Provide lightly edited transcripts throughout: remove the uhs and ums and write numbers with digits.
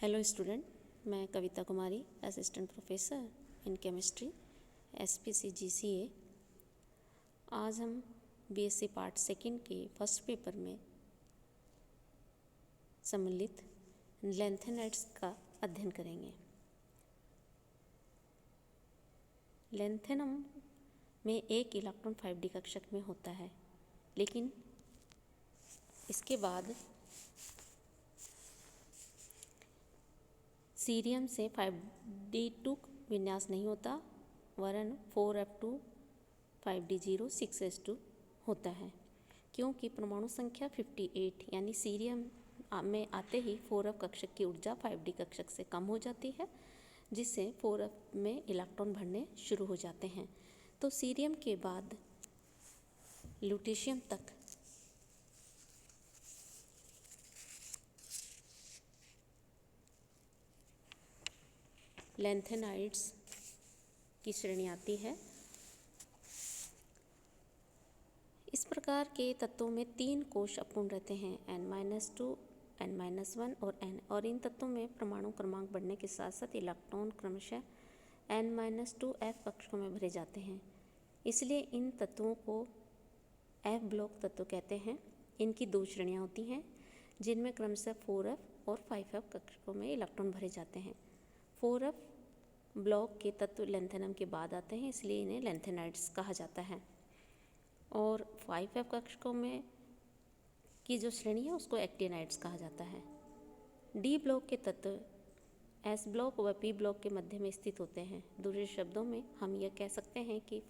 Hello student, मैं Kavita Kumari, assistant professor in chemistry SPC GCA। आज हम BSc पार्ट सेकंड के फर्स्ट पेपर में सम्मिलित लैंथेनाइड्स का अध्ययन करेंगे। लैंथेनम में एक इलेक्ट्रॉन 5D कक्षक में होता है, लेकिन इसके बाद सीरियम से 5D2 विन्यास नहीं होता, वरन 4f2 5D0 6s2 होता है, क्योंकि परमाणु संख्या 58 यानी सीरियम में आते ही 4f कक्षक की ऊर्जा 5D कक्षक से कम हो जाती है, जिससे 4f में इलेक्ट्रॉन भरने शुरू हो जाते हैं। तो सीरियम के बाद ल्यूटेशियम तक लैंथेनाइड्स की श्रेणी आती है। इस प्रकार के तत्वों में 3 कोश अपूर्ण रहते हैं, N-2, N-1 और N, और इन तत्वों में परमाणु क्रमांक बढ़ने के साथ साथ इलेक्ट्रॉन क्रमशः N-2f कक्षकों में भरे जाते हैं। इसलिए इन तत्वों को F ब्लॉक तत्व कहते हैं। इनकी 2 श्रेणियाँ होती हैं, जिनमें क्रमशः 4f और 5f कक्षकों में इलेक्ट्रॉन भरे जाते हैं। 4f ब्लॉक के तत्व लैंथेनम के बाद आते हैं, इसलिए इन्हें लैंथेनाइड्स कहा जाता है। और 5f कक्षकों में की जो श्रेणी है उसको एक्टिनाइड्स कहा जाता है। डी ब्लॉक के तत्व S ब्लॉक व P ब्लॉक के मध्य में स्थित होते हैं। दूसरे शब्दों में हम यह कह सकते हैं कि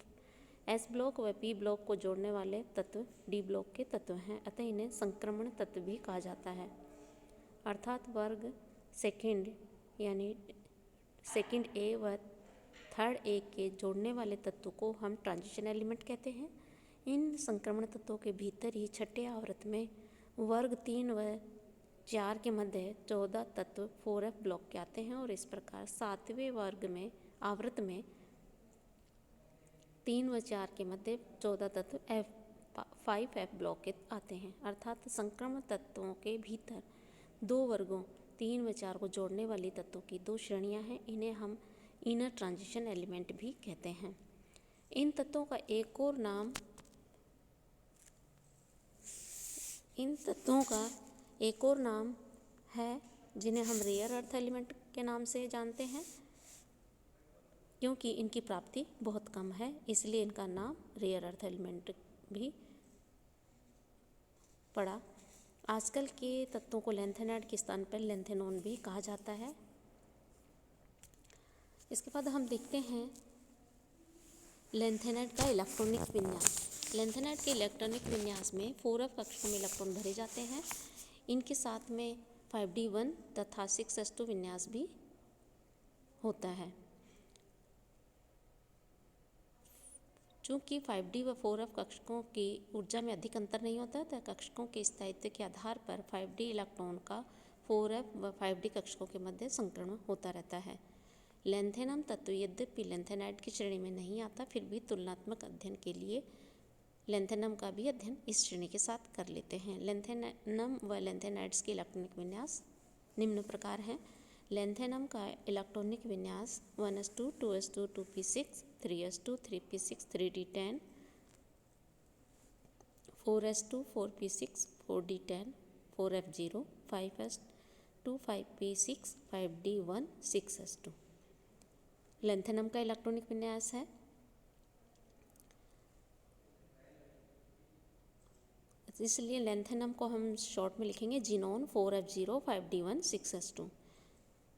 S ब्लॉक व P ब्लॉक को जोड़ने वाले तत्व D ब्लॉक के तत्व हैं, अतः इन्हें संक्रमण तत्व भी कहा जाता है। अर्थात वर्ग सेकंड यानी सेकंड A व थर्ड A के जोड़ने वाले तत्व को हम ट्रांजिशन एलिमेंट कहते हैं। इन संक्रमण तत्वों के भीतर ही छठे आवृत्त में वर्ग 3 व 4 के मध्य 14 तत्व 4f ब्लॉक के आते हैं, और इस प्रकार 7वें वर्ग में आवृत्त में 3 व 4 के मध्य 14 तत्व 5f ब्लॉक के आते हैं। अर्थात संक्रमण तत्वों के भीतर 2 वर्गों 3 व 4 को जोड़ने वाली तत्वों की 2 श्रेणियां हैं। इन्हें हम इनर ट्रांजिशन एलिमेंट भी कहते हैं। इन तत्वों का एक और नाम है जिन्हें हम रेयर अर्थ एलिमेंट के नाम से जानते हैं। क्योंकि इनकी प्राप्ति बहुत कम है, इसलिए इनका नाम रेयर अर्थ एलिमेंट भी पड़ा। आजकल के तत्वों को लैंथेनाइड के स्थान पर लैंथेनॉन भी कहा जाता है। इसके बाद हम देखते हैं लैंथेनाइड का इलेक्ट्रॉनिक विन्यास। लैंथेनाइड के इलेक्ट्रॉनिक विन्यास में 4f कक्षकों में इलेक्ट्रॉन भरे जाते हैं। इनके साथ में 5d1 तथा 6s2 विन्यास भी होता है। चूँकि 5D व 4f कक्षकों की ऊर्जा में अधिक अंतर नहीं होता, तो कक्षकों के स्थायित्व के आधार पर 5D इलेक्ट्रॉन का 4f व 5D कक्षकों के मध्य संक्रमण होता रहता है। लैंथेनम तत्व यद्यपि लैंथेनाइड की श्रेणी में नहीं आता, फिर भी तुलनात्मक अध्ययन के लिए लैंथेनम का भी अध्ययन इस श्रेणी के साथ कर लेते हैं। लैंथेनम व लैंथेनाइड्स के इलेक्ट्रॉनिक विन्यास निम्न प्रकार हैं। लैंथेनम का इलेक्ट्रॉनिक विन्यास 1s2 2s2 2p6 3s2 3p6 3d10 4s2 4p6 4d10 4f0 5s2 5p6 5d1 6s2 lanthanum का इलेक्ट्रॉनिक विन्यास है। इसलिए लैंथेनम को हम शॉर्ट में लिखेंगे xenon 4f0 5d1 6s2।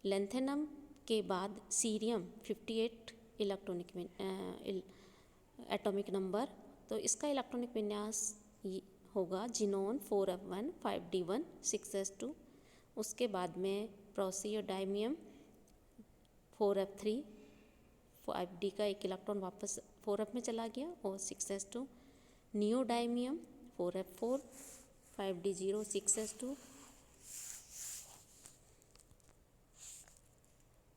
Lanthanum के बाद सीरियम 58 इलेक्ट्रॉनिक एटॉमिक नंबर, तो इसका इलेक्ट्रॉनिक विन्यास होगा जिनोन 4f1 5d1 6s2। उसके बाद में प्रोसियोडाइमियम 4f3 5d का एक इलेक्ट्रॉन वापस 4f में चला गया, और 6s2। Neodymium 4f4 5d0 6s2।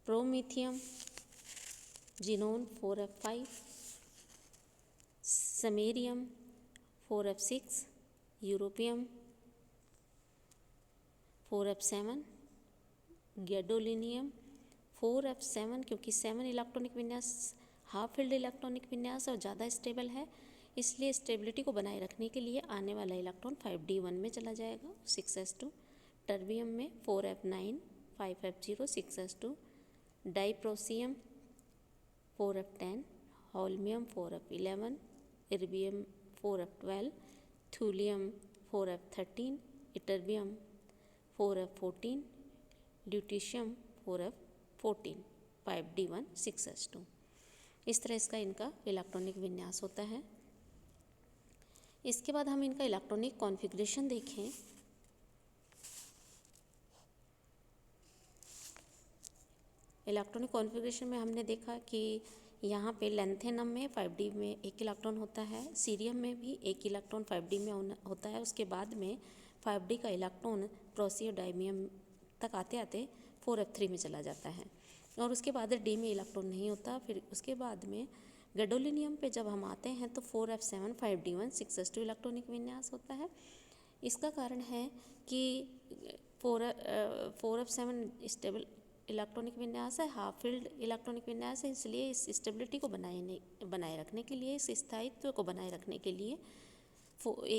Promethium xenon 4f5 samarium 4f6 europium 4f7 gadolinium 4f7, क्योंकि 7 इलेक्ट्रॉनिक विन्यास हाफ फील्ड इलेक्ट्रॉनिक विन्यास और ज़्यादा स्टेबल है, इसलिए स्टेबिलिटी को बनाए रखने के लिए आने वाला इलेक्ट्रॉन 5d1 में चला जाएगा 6s2। टर्बियम में 4f9 5f0 6s2। डाइप्रोसियम 4f10, holmium 4f11, इर्बियम 4f12, thulium 4f13, इटर्बियम 4f14, ल्यूटीशियम 4f14 5d1 6s2। इस तरह इसका इनका इलेक्ट्रॉनिक विन्यास होता है। इसके बाद हम इनका इलेक्ट्रॉनिक कॉन्फ़िगरेशन देखें। इलेक्ट्रॉनिक कॉन्फ़िगरेशन में हमने देखा कि यहाँ पे लेंथेनम में 5d में एक इलेक्ट्रॉन होता है, सीरियम में भी एक इलेक्ट्रॉन 5d में होता है। उसके बाद में 5d का इलेक्ट्रॉन प्रोसियोडाइमियम तक आते आते 4f3 में चला जाता है और उसके बाद d में इलेक्ट्रॉन नहीं होता। फिर उसके बाद में गैडोलिनियम पे जब हम आते हैं तो 4f7 5d1 6s2 इलेक्ट्रॉनिक विन्यास होता है। इसका कारण है कि 4f7 स्टेबल इलेक्ट्रॉनिक विन्यास है, हाफ फील्ड इलेक्ट्रॉनिक विन्यास है, इसलिए इस स्टेबिलिटी को बनाए रखने के लिए, इस स्थायित्व को बनाए रखने के लिए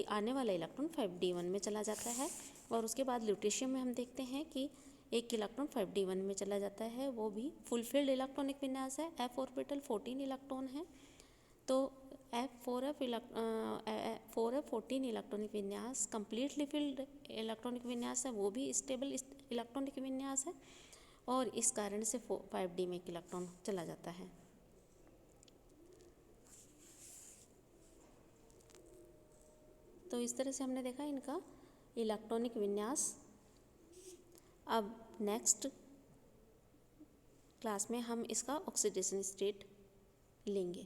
आने वाला इलेक्ट्रॉन 5d1 में चला जाता है। और उसके बाद ल्यूटेशियम में हम देखते हैं कि एक इलेक्ट्रॉन 5d1 में चला जाता है, वो भी फुल फील्ड इलेक्ट्रॉनिक विन्यास है, f ऑर्बिटल 14 इलेक्ट्रॉन है। तो फोर एफ 14 इलेक्ट्रॉनिक विन्यास कंप्लीटली फील्ड इलेक्ट्रॉनिक विन्यास है, वो भी स्टेबल इलेक्ट्रॉनिक विन्यास है और इस कारण से 5d में एक इलेक्ट्रॉन चला जाता है। तो इस तरह से हमने देखा इनका इलेक्ट्रॉनिक विन्यास। अब नेक्स्ट क्लास में हम इसका ऑक्सीडेशन स्टेट लेंगे।